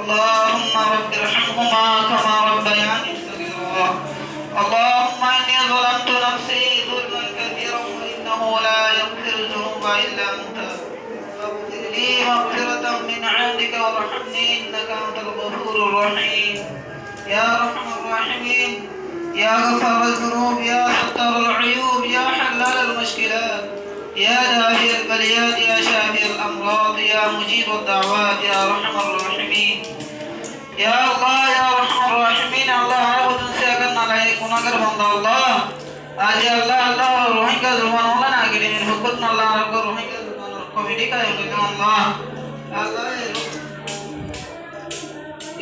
اللهم رب ارحمهما كما ربياني صغيرا. اللهم إني ظلمت نفسي ظلما كثيرا وإنه لا يغفر الذنوب إلا أنت فاغفر لي مغفرة من عندك وارحمني إنك أنت الغفور الرحيم. يا أرحم الراحمين، يا غفار الذنوب، يا ستار العيوب، يا حلال المشكلات، يا دافع البليات، يا شافي الأمراض، يا مجيب الدعوات، يا أرحم الراحمين. يا الله يا أرحم الراحمين. الله عبد سيكون عليه كناغر بند الله আজ আল্লাহ আল্লাহ রোহিঙ্গা জবান হলা না গিয়ে মের হুকুম আল্লাহ রাব্বুর রোহিঙ্গা জবান কমিটি কা ইয়ে আল্লাহ আল্লাহ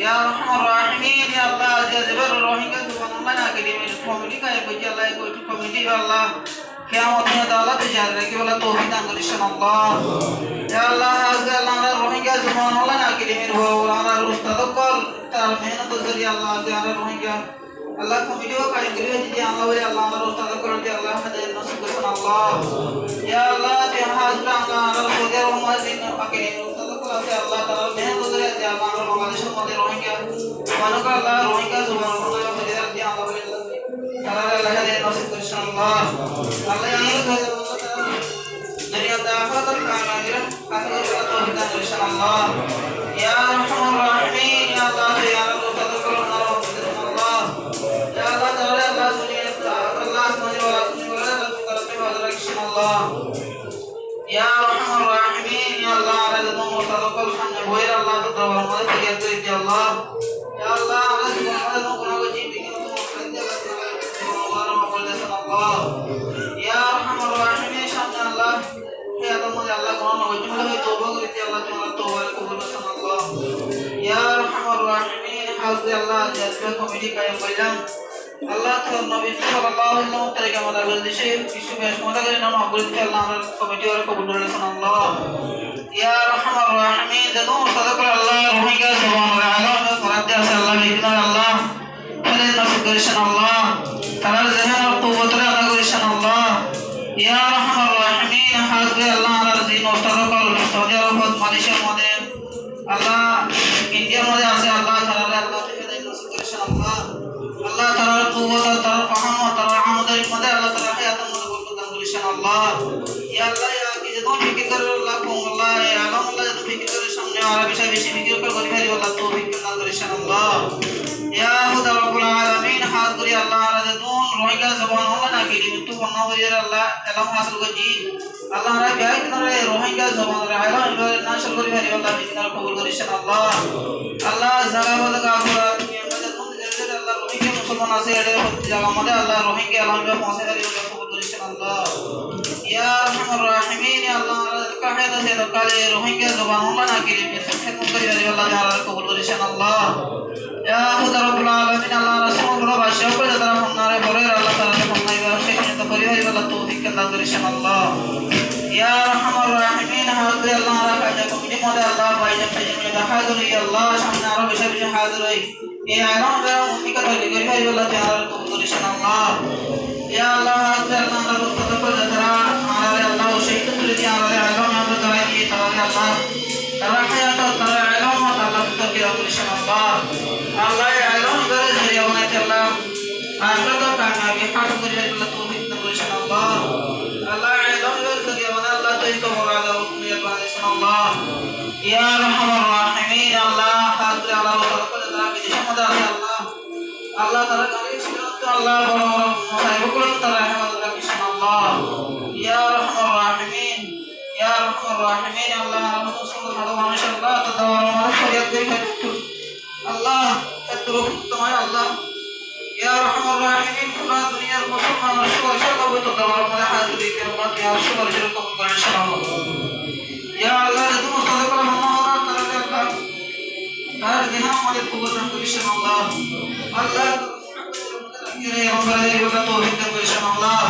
ইয়া আরহামার রাহিমিন। ইয়া আল্লাহ আজ জবর রোহিঙ্গা জবান হলা না গিয়ে মের কমিটি কা ইয়ে আল্লাহ কোই কমিটি আল্লাহ কিয়ামত में अदालत जारी रखी वाला तौफीक दान करिश अल्लाह। या अल्लाह आज अल्लाह रोहिंग्या जुबान होला ना के मेरे हो अल्लाह उस्ताद कल तार मेहनत जरिया अल्लाह आज रोहिंग्या अल्लाह को वीडियो काई करियो जी अल्लाह वे अल्लाह उस्ताद कर दे अल्लाह हदे नसीब कर अल्लाह। या अल्लाह ते आज अल्लाह सऊदी अरब मस्जिद के उस्ताद कल से अल्लाह ताला मेहनत जरिया जे अल्लाह बांग्लादेश में रोहिंग्या मानो का अल्लाह रोहिंग्या जुबान होला हदे दे अल्लाह वे ताला अल्लाह हदे नसीब कर अल्लाह। Allah yang dari akhirat dan akhirat akhirat tauhid dan insyaallah. Ya Arhamar Rahimin, ya Allah ya Rabb tadakkarna Allah. Ya Allah taala Allah dunia Allah subhanahu wa ta'ala करते हुए insyaallah. Ya Arhamar Rahimin, ya Allah ala dono tadakkar samne hoyer Allah to dawar mane fariad kori di Allah. Ya Allah ala subhanahu wa ta'ala kono ji bikin to fariad Allah. Ya Arhamar Rahimin samne Allah हे अल्लाह मुझे अल्लाह को ना वजह में तौबा करती अल्लाह तुम्हारा तौबा कबूल कर अल्लाह। या रहमान रहीम हाज़ अल्लाह जज्बा कमेटी कायम कइलाम अल्लाह तो नबी सल्लल्लाहु अलैहि वसल्लम तरीका माना गर्दिशे किसी में माना करे ना माबूल के अल्लाह हमारा कमेटी और कबूल कर अल्लाह। या रहमान रहीम जदों सदकर अल्लाह रोहिंग्या जुबान और आलम में फराद दे अल्लाह बिना अल्लाह फले नसीब कर अल्लाह ताला जहन और तौबा तरे अदा कर अल्लाह। या रहमान रहीम हाज़ अल्लाह रज़ीन और तदक्कल सऊदी अरब मलेशिया में अल्लाह इंडिया में आसे अल्लाह ताला अल्लाह के नसीब कर अल्लाह। अल्लाह ताला कुव्वत ताला फहम और ताला आमदर में अल्लाह ताला हयात में बरकत दान कर अल्लाह। या अल्लाह या कि जदों फिक्र कर अल्लाह को अल्लाह या अल्लाह अल्लाह जदों फिक्र कर सामने आ विषय विषय फिक्र कर गरीब अल्लाह तौफीक दान कर अल्लाह। या खुदा रब्बुल आलमीन हाज़ अल्लाह जदों रोहिंग्या ज़बान होला ना कि तो वना वजह अल्लाह इल्म हासिल को जी अल्लाह रा गाय किनारे रोहिंग्या ज़बान रा हैला नाशल करी भारी अल्लाह किनारे कबूल करिश अल्लाह। अल्लाह जगह बद का पूरा दुनिया में जदों जल्दी अल्लाह रोहिंग्या मुसलमान आसे एडे जगह में अल्लाह रोहिंग्या अल्लाह में पहुंचे भारी अल्लाह कबूल करिश अल्लाह। या रहमान रहीम या अल्लाह का है से काले रोहिंग्या ज़बान होला ना कि में खिदमत करी भारी अल्लाह ताला कबूल करिश अल्लाह। या खुदा रब्बुल आलमीन अल्लाह रसूल बड़ा बादशाह को जरा हमारे बरे अल्लाह ताला ने फरमाई है शेख तो करी भारी अल्लाह तौफीक दान करिश अल्लाह। या रहमान रहीम हाज़ अल्लाह रा काजा कमिटी में अल्लाह भाईजान में हाजिर है अल्लाह सामने आरो विषय विषय हाजिर है ये आलम रा उम्मी का करी भारी अल्लाह ताला कबूल करिश अल्लाह। या अल्लाह हाज़ अल्लाह रा उस्ताद को जरा हमारे अल्लाह शहीद कर दिया हमारे आलम में बताया ये ताला अल्लाह ताला हयात ताला आलम ताला तो के करिश अल्लाह। अल्लाह ये आलम करे जरिया बना के अल्लाह आखिरत का कामयाबी हासिल करी अल्लाह तौफीक दान करिश अल्लाह। अल्लाह आलम करे जरिया बना अल्लाह तो इसको मुराद और उम्मीद बना अल्लाह। या रहमान रहीम अल्लाह हाज़ अल्लाह को जरा के दिशा में अल्लाह अल्लाह ताला करे तो अल्लाह बड़ा मुसाइब को ताला रहमत रखिश अल्लाह। या रहमान रहीम या रहमान रहीम अल्लाह रहमत सुल्लाह माशाअल्लाह तदवर और फरियाद करी अल्लाह तदरो तुम्हारे अल्लाह। या रहमान रहीम पूरा दुनिया मुसलमान और शुक्र कबूल तो दवर में हाजिर के अल्लाह के अर्श पर शुक्र कबूल कर इंशाअल्लाह। या अल्लाह तुम सदका हमारा तरह अल्लाह हर दिन हमारे कुव्वत दान कर इंशाअल्लाह। अल्लाह ये हमारे वला तौफीक दान कर इंशाअल्लाह।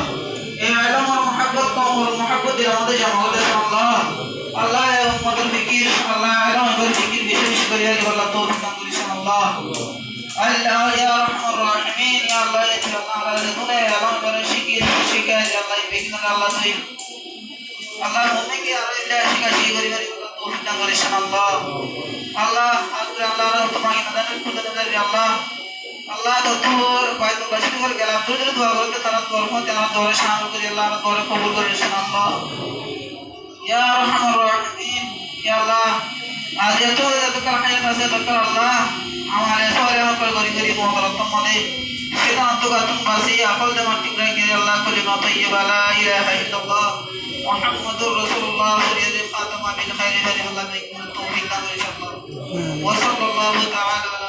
ए इल्म और मोहब्बत को और मोहब्बत दिल में जमा दे अल्लाह। अल्लाह ये उम्मत फिकिर अल्लाह इल्म और फिकिर विशेष करिए वला तौफीक दान कर इंशाअल्लाह। अल्लाह या रहमान रहीम या अल्लाह ये अल्लाह ने इल्म और फिकिर शिकायत अल्लाह ये बिकन अल्लाह से अल्लाह होने की अल्लाह शिकायत करी তৌফিক দান করিস আল্লাহ। আল্লাহ আজকে আল্লাহ তোমাকে নাদানের খুদা নাদারি আল্লাহ আল্লাহ তোর বাইতুল বাসির করে গেলাম তুই যদি দোয়া করতে তারা তোর মধ্যে আমার দোয়ারে শামিল করি আল্লাহ আমার দোয়ারে কবুল করিস আল্লাহ। ইয়া আরহামার রাহিমিন ইয়া আল্লাহ আজ এত হায়াত আছে দরকার আল্লাহ আমার সবাই আমার গরি গরি মহরত মনে সেটা অন্তর্গতম বাসি আকল জামাত ঠিক রাখে আল্লাহ কলিমা তাইয়্যিবা লা ইলাহা ইল্লাল্লাহ মুহাম্মাদুর রাসূলুল্লাহ ফরিয়াদে ফাতেমা বিল খাইরি আল্লাহ তাআলা তৌফিক দান করিস আল্লাহ। ওয়া সাল্লাল্লাহু তাআলা